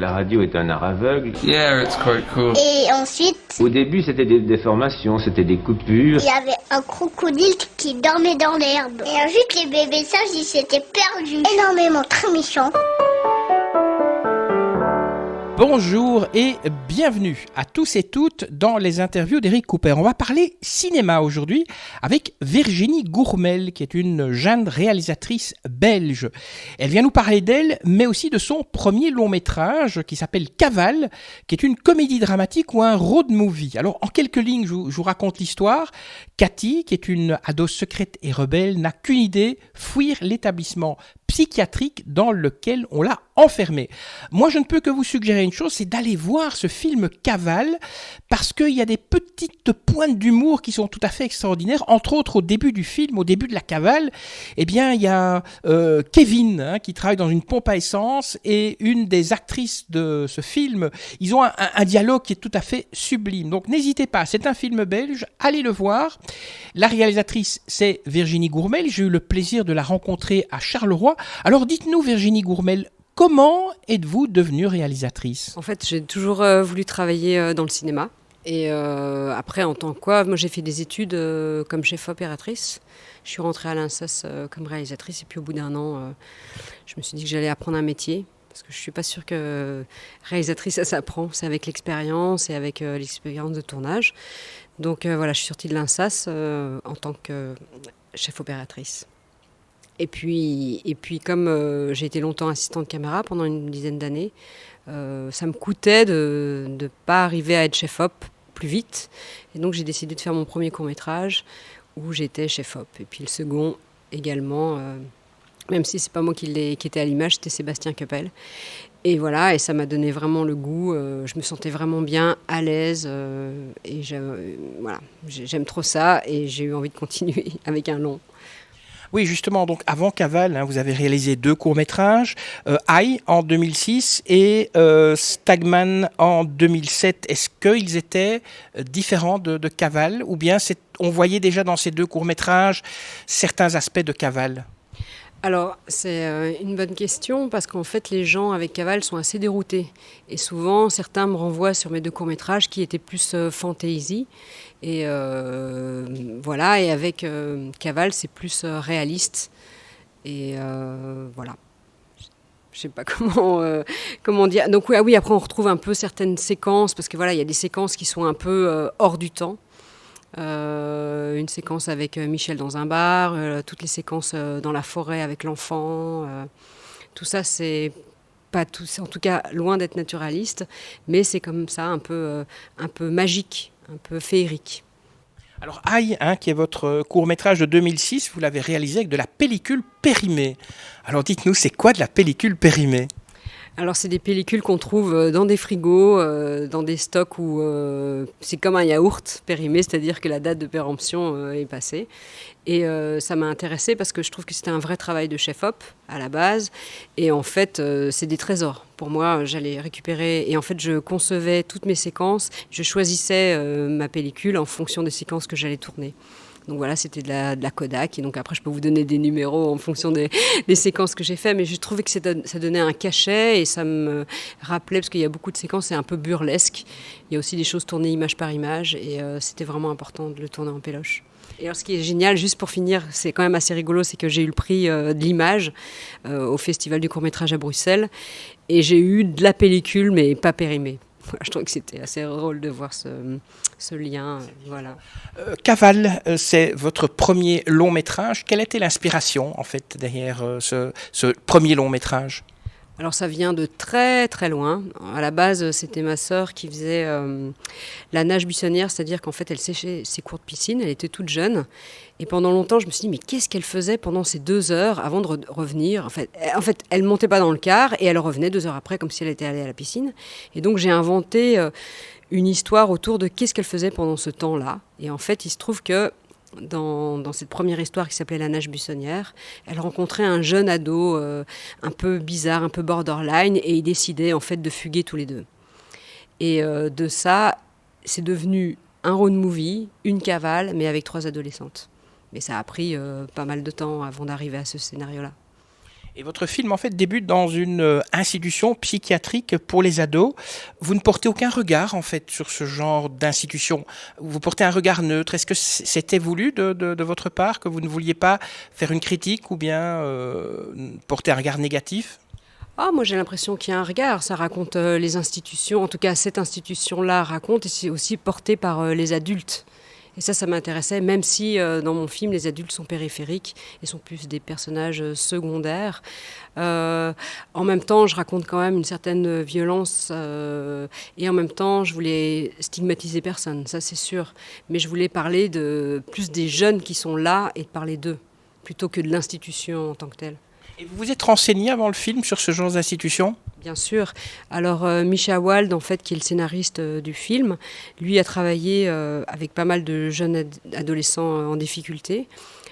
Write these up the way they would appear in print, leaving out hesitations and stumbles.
La radio est un art aveugle. Yeah, it's quite cool. Et ensuite, Au début, c'était des déformations, c'était des coupures. il y avait un crocodile qui dormait dans l'herbe. Et ensuite, les bébés sages, ils s'étaient perdus. Énormément, très méchants. Bonjour et bienvenue à tous et toutes dans les interviews d'Eric Cooper. On va parler cinéma aujourd'hui avec Virginie Gourmel, qui est une jeune réalisatrice belge. Elle vient nous parler d'elle, mais aussi de son premier long métrage qui s'appelle Cavale, qui est une comédie dramatique ou un road movie. Alors en quelques lignes, je vous raconte l'histoire. Cathy, qui est une ado secrète et rebelle, n'a qu'une idée, fuir l'établissement psychiatrique dans lequel on l'a enfermée. Moi, je ne peux que vous suggérer une chose, c'est d'aller voir ce film Cavale, parce qu'il y a des petites pointes d'humour qui sont tout à fait extraordinaires. Entre autres, au début du film, au début de la cavale, eh bien, il y a Kevin, qui travaille dans une pompe à essence, et une des actrices de ce film, ils ont un dialogue qui est tout à fait sublime. Donc, n'hésitez pas, c'est un film belge, allez le voir. La réalisatrice, c'est Virginie Gourmel. J'ai eu le plaisir de la rencontrer à Charleroi. Alors, dites-nous, Virginie Gourmel, comment êtes-vous devenue réalisatrice ? En fait, j'ai toujours voulu travailler dans le cinéma. Et après, en tant que quoi, moi j'ai fait des études comme chef opératrice. Je suis rentrée à l'INSAS comme réalisatrice. Et puis au bout d'un an, je me suis dit que j'allais apprendre un métier. Parce que je ne suis pas sûre que réalisatrice, ça s'apprend. C'est avec l'expérience et avec l'expérience de tournage. Donc voilà, je suis sortie de l'INSAS en tant que chef opératrice. Et puis comme j'ai été longtemps assistante caméra pendant une dizaine d'années, ça me coûtait de ne pas arriver à être chef-op plus vite. Et donc j'ai décidé de faire mon premier court-métrage où j'étais chef-op. Et puis le second également, même si c'est pas moi qui était à l'image, c'était Sébastien Keppel. Et voilà, et ça m'a donné vraiment le goût. Je me sentais vraiment bien, à l'aise. Et voilà, j'aime trop ça et j'ai eu envie de continuer avec un long. Oui, justement, donc avant Cavale, vous avez réalisé 2 courts-métrages, Aïe en 2006 et Stagman en 2007. Est-ce qu'ils étaient différents de Cavale ou bien on voyait déjà dans ces 2 courts-métrages certains aspects de Cavale ? Alors, c'est une bonne question parce qu'en fait, les gens avec Cavale sont assez déroutés. Et souvent, certains me renvoient sur mes 2 courts-métrages qui étaient plus fantasy. Et voilà, et avec Cavale, c'est plus réaliste. Et voilà. Je sais pas comment dire. Donc oui, après, on retrouve un peu certaines séquences parce que voilà, il y a des séquences qui sont un peu hors du temps. Une séquence avec Michel dans un bar, toutes les séquences dans la forêt avec l'enfant, tout ça c'est pas tout, c'est en tout cas loin d'être naturaliste, mais c'est comme ça un peu magique, un peu féerique. Alors Aïe, qui est votre court-métrage de 2006, vous l'avez réalisé avec de la pellicule périmée. Alors dites-nous, c'est quoi de la pellicule périmée ? Alors c'est des pellicules qu'on trouve dans des frigos, dans des stocks où c'est comme un yaourt périmé, c'est-à-dire que la date de péremption est passée. Et ça m'a intéressée parce que je trouve que c'était un vrai travail de chef-op à la base. Et en fait, c'est des trésors. Pour moi, j'allais récupérer et en fait, je concevais toutes mes séquences. Je choisissais ma pellicule en fonction des séquences que j'allais tourner. Donc voilà, c'était de la Kodak. Et donc après, je peux vous donner des numéros en fonction des séquences que j'ai faites. Mais je trouvais que ça donnait un cachet et ça me rappelait, parce qu'il y a beaucoup de séquences, c'est un peu burlesque. Il y a aussi des choses tournées image par image. Et c'était vraiment important de le tourner en péloche. Et alors ce qui est génial, juste pour finir, c'est quand même assez rigolo, c'est que j'ai eu le prix de l'image au Festival du court-métrage à Bruxelles. Et j'ai eu de la pellicule, mais pas périmée. Je trouve que c'était assez drôle de voir ce lien. Voilà. Cavale, c'est votre premier long métrage. Quelle était l'inspiration en fait derrière ce premier long métrage ? Alors ça vient de très très loin. À la base, c'était ma sœur qui faisait la nage buissonnière, c'est-à-dire qu'en fait, elle séchait ses cours de piscine, elle était toute jeune. Et pendant longtemps, je me suis dit, mais qu'est-ce qu'elle faisait pendant ces 2 heures avant de revenir ? En fait, elle ne montait pas dans le car et elle revenait 2 heures après comme si elle était allée à la piscine. Et donc j'ai inventé une histoire autour de qu'est-ce qu'elle faisait pendant ce temps-là. Et en fait, il se trouve que dans cette première histoire qui s'appelait La nage buissonnière, elle rencontrait un jeune ado un peu bizarre, un peu borderline, et ils décidaient en fait de fuguer tous les 2. Et de ça, c'est devenu un road movie, une cavale, mais avec 3 adolescentes. Mais ça a pris pas mal de temps avant d'arriver à ce scénario-là. Et votre film, en fait, débute dans une institution psychiatrique pour les ados. Vous ne portez aucun regard, en fait, sur ce genre d'institution. Vous portez un regard neutre. Est-ce que c'était voulu de votre part, que vous ne vouliez pas faire une critique ou bien porter un regard négatif? Ah, moi j'ai l'impression qu'il y a un regard, ça raconte les institutions, en tout cas cette institution-là raconte, et c'est aussi porté par les adultes. Et ça m'intéressait, même si dans mon film les adultes sont périphériques et sont plus des personnages secondaires. En même temps, je raconte quand même une certaine violence et en même temps, je voulais stigmatiser personne, ça c'est sûr. Mais je voulais parler plus des jeunes qui sont là et de parler d'eux, plutôt que de l'institution en tant que telle. Et vous vous êtes renseigné avant le film sur ce genre d'institution? Bien sûr. Alors, Misha Wald, en fait, qui est le scénariste du film, lui a travaillé avec pas mal de jeunes adolescents en difficulté.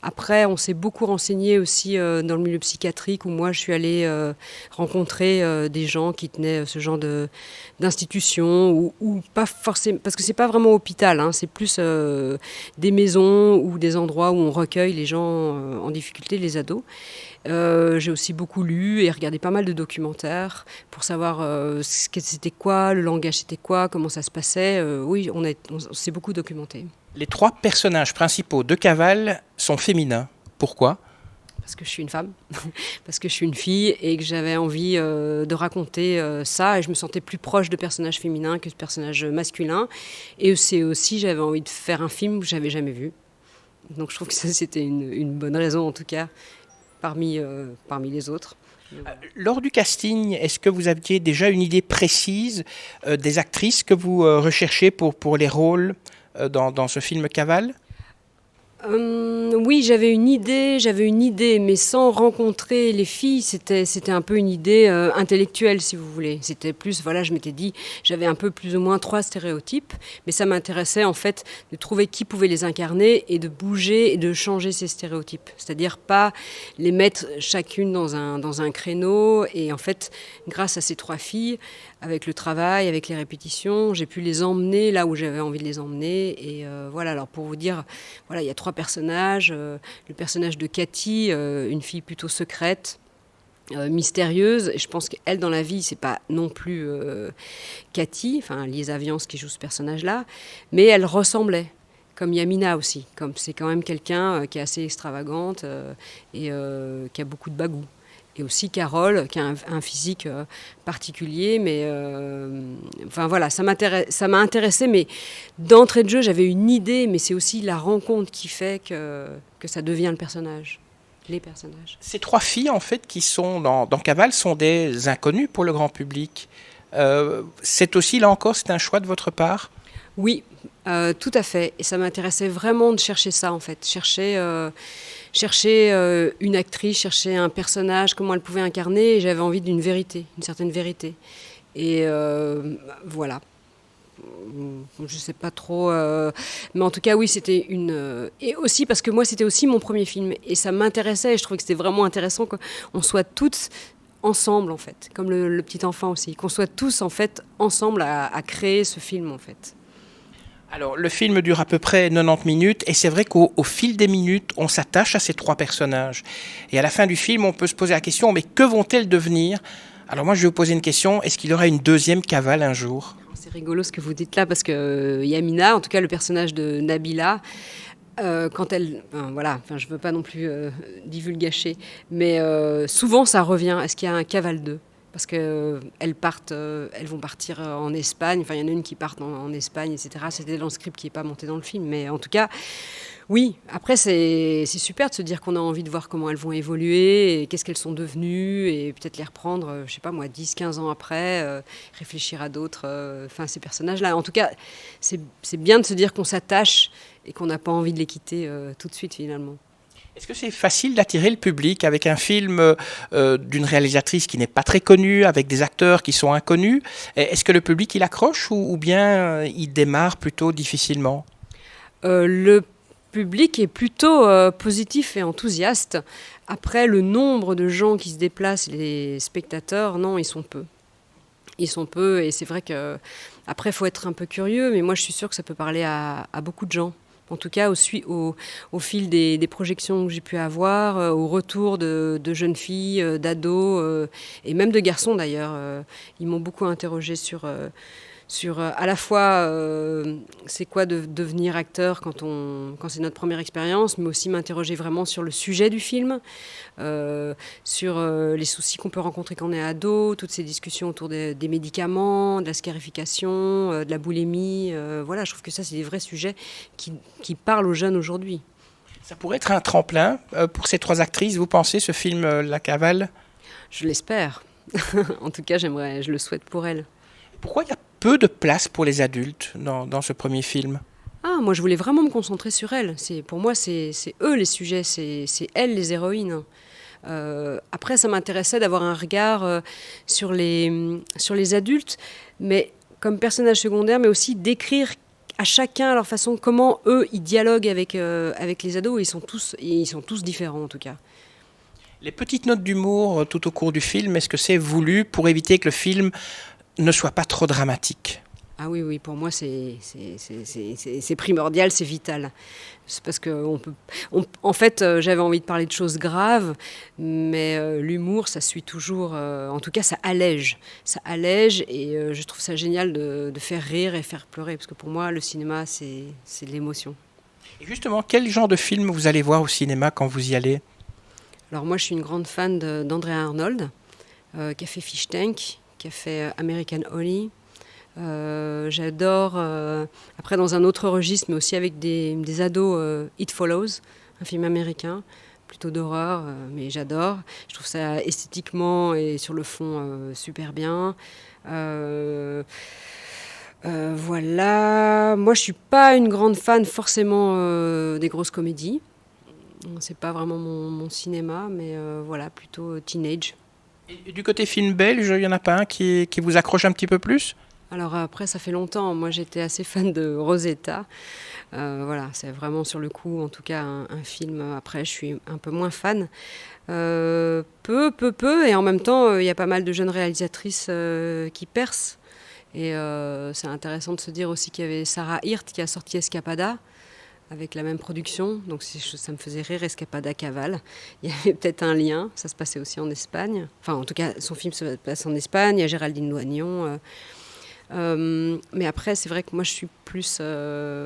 Après, on s'est beaucoup renseigné aussi dans le milieu psychiatrique où moi, je suis allée rencontrer des gens qui tenaient ce genre d'institutions ou pas forcément, parce que c'est pas vraiment hôpital, hein, c'est plus des maisons ou des endroits où on recueille les gens en difficulté, les ados. J'ai aussi beaucoup lu et regardé pas mal de documentaires pour savoir c'était quoi, le langage c'était quoi, comment ça se passait. Oui, on s'est beaucoup documenté. Les 3 personnages principaux de Cavale sont féminins. Pourquoi? Parce que je suis une femme, parce que je suis une fille et que j'avais envie de raconter ça et je me sentais plus proche de personnages féminins que de personnages masculins. Et c'est aussi, j'avais envie de faire un film que je n'avais jamais vu. Donc je trouve que ça c'était une bonne raison en tout cas. Parmi les autres. Lors du casting, est-ce que vous aviez déjà une idée précise des actrices que vous recherchez pour les rôles dans ce film Cavale? Oui, j'avais une idée, mais sans rencontrer les filles, c'était un peu une idée intellectuelle, si vous voulez. C'était plus, voilà, je m'étais dit, j'avais un peu plus ou moins 3 stéréotypes, mais ça m'intéressait en fait de trouver qui pouvait les incarner et de bouger et de changer ces stéréotypes. C'est-à-dire pas les mettre chacune dans un créneau, et en fait, grâce à ces 3 filles, avec le travail, avec les répétitions, j'ai pu les emmener là où j'avais envie de les emmener. Et voilà, alors pour vous dire, voilà, il y a 3 personnages. Le personnage de Cathy, une fille plutôt secrète, mystérieuse. Et je pense qu'elle, dans la vie, c'est pas non plus Cathy, enfin Lisa Viance qui joue ce personnage-là, mais elle ressemblait. Comme Yamina aussi, comme c'est quand même quelqu'un qui est assez extravagante et qui a beaucoup de bagou. Et aussi Carole, qui a un physique particulier, mais enfin voilà, ça m'a intéressé, mais d'entrée de jeu, j'avais une idée, mais c'est aussi la rencontre qui fait que ça devient le personnage, les personnages. Ces 3 filles, en fait, qui sont dans Cavale, sont des inconnues pour le grand public. C'est aussi, là encore, c'est un choix de votre part? Oui, tout à fait. Et ça m'intéressait vraiment de chercher ça, en fait. Chercher une actrice, chercher un personnage, comment elle pouvait incarner. Et j'avais envie d'une vérité, une certaine vérité. Et voilà. Je ne sais pas trop. Mais en tout cas, oui, c'était une... et aussi parce que moi, c'était aussi mon premier film. Et ça m'intéressait. Et je trouvais que c'était vraiment intéressant qu'on soit toutes ensemble, en fait. Comme le petit enfant aussi. Qu'on soit tous, en fait, ensemble à créer ce film, en fait. Alors, le film dure à peu près 90 minutes et c'est vrai qu'au fil des minutes, on s'attache à ces 3 personnages. Et à la fin du film, on peut se poser la question, mais que vont-elles devenir? Alors moi, je vais vous poser une question. Est-ce qu'il y aura une 2e Cavale un jour? C'est rigolo ce que vous dites là, parce que Yamina, en tout cas le personnage de Nabila, quand elle... je ne veux pas non plus divulgacher, mais souvent ça revient. Est-ce qu'il y a un Cavale 2? Parce qu'elles vont partir en Espagne. Enfin, il y en a une qui part en Espagne, etc. C'était dans le script qui n'est pas monté dans le film. Mais en tout cas, oui. Après, c'est super de se dire qu'on a envie de voir comment elles vont évoluer, et qu'est-ce qu'elles sont devenues, et peut-être les reprendre, je ne sais pas moi, 10, 15 ans après, réfléchir à d'autres, ces personnages-là. En tout cas, c'est bien de se dire qu'on s'attache et qu'on n'a pas envie de les quitter tout de suite, finalement. Est-ce que c'est facile d'attirer le public avec un film d'une réalisatrice qui n'est pas très connue, avec des acteurs qui sont inconnus? Est-ce que le public, il accroche ou bien il démarre plutôt difficilement? Le public est plutôt positif et enthousiaste. Après, le nombre de gens qui se déplacent, les spectateurs, non, ils sont peu. Ils sont peu et c'est vrai qu'après, il faut être un peu curieux, mais moi, je suis sûre que ça peut parler à beaucoup de gens. En tout cas, au fil des projections que j'ai pu avoir, au retour de jeunes filles, d'ados et même de garçons d'ailleurs. Ils m'ont beaucoup interrogée sur à la fois c'est quoi de devenir acteur quand c'est notre première expérience, mais aussi m'interroger vraiment sur le sujet du film, sur les soucis qu'on peut rencontrer quand on est ado, toutes ces discussions autour des médicaments, de la scarification, de la boulimie. Voilà, je trouve que ça, c'est des vrais sujets qui parlent aux jeunes aujourd'hui. Ça pourrait être un tremplin pour ces 3 actrices, vous pensez, ce film La Cavale ? Je l'espère. En tout cas, je le souhaite pour elles. Pourquoi il y a peu de place pour les adultes dans ce premier film ? Moi, je voulais vraiment me concentrer sur elles. Pour moi, c'est eux les sujets, c'est elles les héroïnes. Après, ça m'intéressait d'avoir un regard sur les adultes, mais comme personnage secondaire, mais aussi d'écrire à chacun à leur façon comment eux ils dialoguent avec les ados. Ils sont tous différents en tout cas. Les petites notes d'humour tout au cours du film, est-ce que c'est voulu pour éviter que le film ne soit pas trop dramatique ? Ah oui, pour moi c'est primordial, c'est vital. C'est parce que en fait, j'avais envie de parler de choses graves, mais l'humour, ça suit toujours. En tout cas, ça allège, et je trouve ça génial de faire rire et faire pleurer, parce que pour moi, le cinéma, c'est de l'émotion. Et justement, quel genre de film vous allez voir au cinéma quand vous y allez ? Alors moi, je suis une grande fan d'Andrea Arnold, qui a fait Fish Tank, qui a fait American Honey. J'adore, après dans un autre registre, mais aussi avec des ados, It Follows, un film américain, plutôt d'horreur, mais j'adore. Je trouve ça esthétiquement et sur le fond super bien. Voilà. Moi, je suis pas une grande fan forcément des grosses comédies. C'est pas vraiment mon cinéma, mais voilà, plutôt teenage. Et du côté film belge, il n'y en a pas un qui vous accroche un petit peu plus ? Alors après, ça fait longtemps. Moi, j'étais assez fan de Rosetta. Voilà, c'est vraiment sur le coup, en tout cas, un film. Après, je suis un peu moins fan. Peu. Et en même temps, il y a pas mal de jeunes réalisatrices qui percent. Et c'est intéressant de se dire aussi qu'il y avait Sarah Hirt qui a sorti Escapada, avec la même production, donc ça me faisait rire, Escapada Cavale. Il y avait peut-être un lien, ça se passait aussi en Espagne. Enfin, en tout cas, son film se passe en Espagne, il y a Géraldine Loignon. Mais après, c'est vrai que moi, je suis plus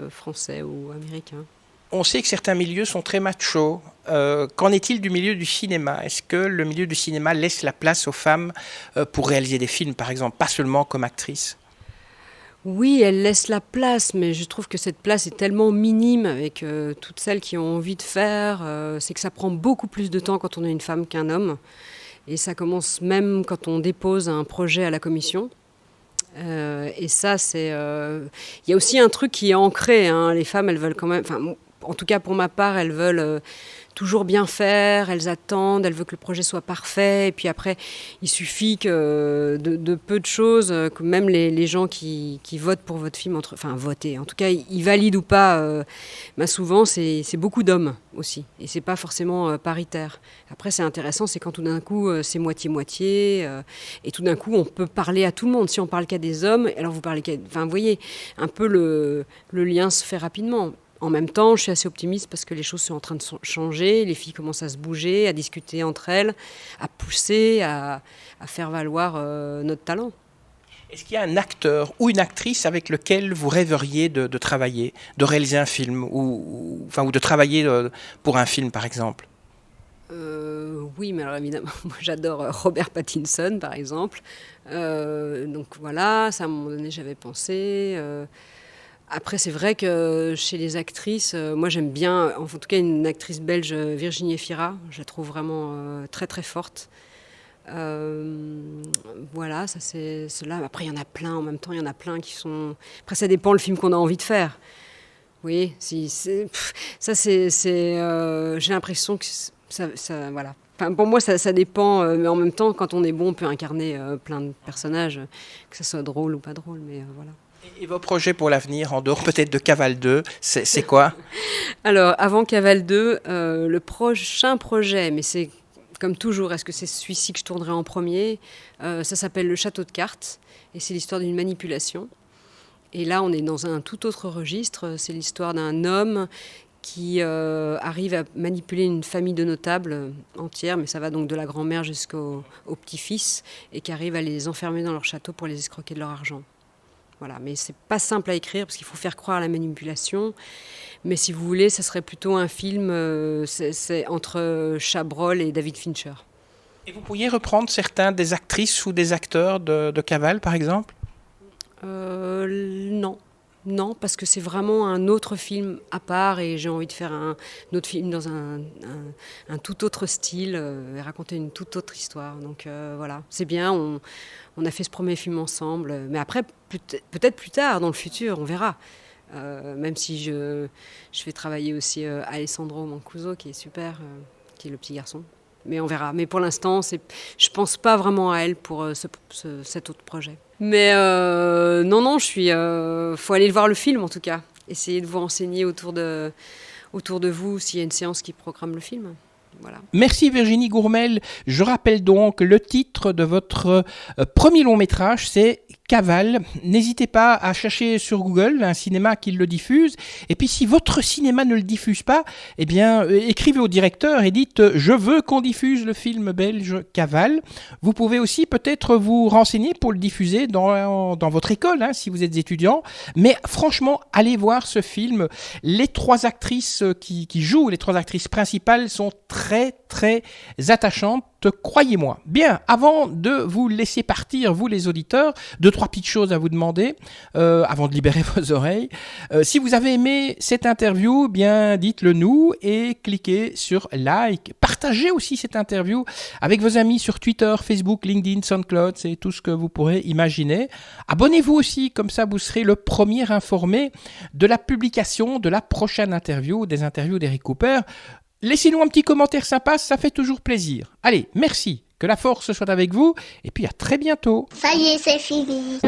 français ou américain. On sait que certains milieux sont très machos. Qu'en est-il du milieu du cinéma ? Est-ce que le milieu du cinéma laisse la place aux femmes pour réaliser des films, par exemple, pas seulement comme actrices ? Oui, elle laisse la place, mais je trouve que cette place est tellement minime avec toutes celles qui ont envie de faire. C'est que ça prend beaucoup plus de temps quand on est une femme qu'un homme. Et ça commence même quand on dépose un projet à la commission. Et ça, c'est... Il y a aussi un truc qui est ancré. Hein. Les femmes, elles veulent quand même... Enfin, en tout cas, pour ma part, elles veulent toujours bien faire, elles attendent, elles veulent que le projet soit parfait. Et puis après, il suffit que de peu de choses, que même les gens qui votent pour votre film, enfin voter, en tout cas, ils valident ou pas, souvent, c'est beaucoup d'hommes aussi. Et c'est pas forcément paritaire. Après, c'est intéressant, c'est quand tout d'un coup, c'est moitié-moitié. Et tout d'un coup, on peut parler à tout le monde. Si on parle qu'à des hommes, alors vous parlez qu'à... Enfin, vous voyez, un peu le lien se fait rapidement. En même temps, je suis assez optimiste parce que les choses sont en train de changer, les filles commencent à se bouger, à discuter entre elles, à pousser, à faire valoir notre talent. Est-ce qu'il y a un acteur ou une actrice avec lequel vous rêveriez de travailler, de réaliser un film ou de travailler pour un film, par exemple ? Oui, mais alors évidemment, moi j'adore Robert Pattinson, par exemple. Donc voilà, ça à un moment donné j'avais pensé... Après, c'est vrai que chez les actrices, moi j'aime bien, en tout cas une actrice belge, Virginie Efira, je la trouve vraiment très très forte. Voilà, ça c'est cela. Après, il y en a plein en même temps, il y en a plein qui sont... Après, ça dépend le film qu'on a envie de faire. Oui, j'ai l'impression que ça voilà. Enfin, pour moi, ça dépend, mais en même temps, quand on est bon, on peut incarner plein de personnages, que ce soit drôle ou pas drôle, mais voilà. Et vos projets pour l'avenir, en dehors peut-être de Cavale 2, c'est quoi ? Alors, avant Cavale 2, le prochain projet, mais c'est comme toujours, est-ce que c'est celui-ci que je tournerai en premier ? Ça s'appelle Le Château de cartes, et c'est l'histoire d'une manipulation. Et là, on est dans un tout autre registre. C'est l'histoire d'un homme qui arrive à manipuler une famille de notables entière, mais ça va donc de la grand-mère jusqu'au petit-fils, et qui arrive à les enfermer dans leur château pour les escroquer de leur argent. Voilà, mais c'est pas simple à écrire parce qu'il faut faire croire à la manipulation. Mais si vous voulez, ça serait plutôt un film c'est entre Chabrol et David Fincher. Et vous pourriez reprendre certains des actrices ou des acteurs de Cavale, par exemple ? Non. Non, parce que c'est vraiment un autre film à part et j'ai envie de faire un autre film dans un tout autre style et raconter une toute autre histoire. Donc voilà, c'est bien, on a fait ce premier film ensemble. Mais après, peut-être plus tard, dans le futur, on verra. Même si je fais travailler aussi Alessandro Mancuso, qui est super, qui est le petit garçon. Mais on verra. Mais pour l'instant, je pense pas vraiment à elle pour cet autre projet. Mais non, faut aller voir le film en tout cas. Essayez de vous renseigner autour de vous s'il y a une séance qui programme le film. Voilà. Merci Virginie Gourmel. Je rappelle donc le titre de votre premier long métrage, c'est Cavale. N'hésitez pas à chercher sur Google un cinéma qui le diffuse. Et puis si votre cinéma ne le diffuse pas, eh bien écrivez au directeur et dites je veux qu'on diffuse le film belge Cavale. Vous pouvez aussi peut-être vous renseigner pour le diffuser dans votre école si vous êtes étudiant. Mais franchement, allez voir ce film. Les 3 actrices qui jouent, les 3 actrices principales sont très très attachantes, croyez-moi. Bien, avant de vous laisser partir, vous les auditeurs, 2-3 petites choses à vous demander, avant de libérer vos oreilles. Si vous avez aimé cette interview, bien dites-le nous et cliquez sur like. Partagez aussi cette interview avec vos amis sur Twitter, Facebook, LinkedIn, SoundCloud, c'est tout ce que vous pourrez imaginer. Abonnez-vous aussi, comme ça vous serez le premier informé de la publication de la prochaine interview, des interviews d'Eric Cooper. Laissez-nous un petit commentaire sympa, ça fait toujours plaisir. Allez, merci, que la force soit avec vous, et puis à très bientôt. Ça y est, c'est fini.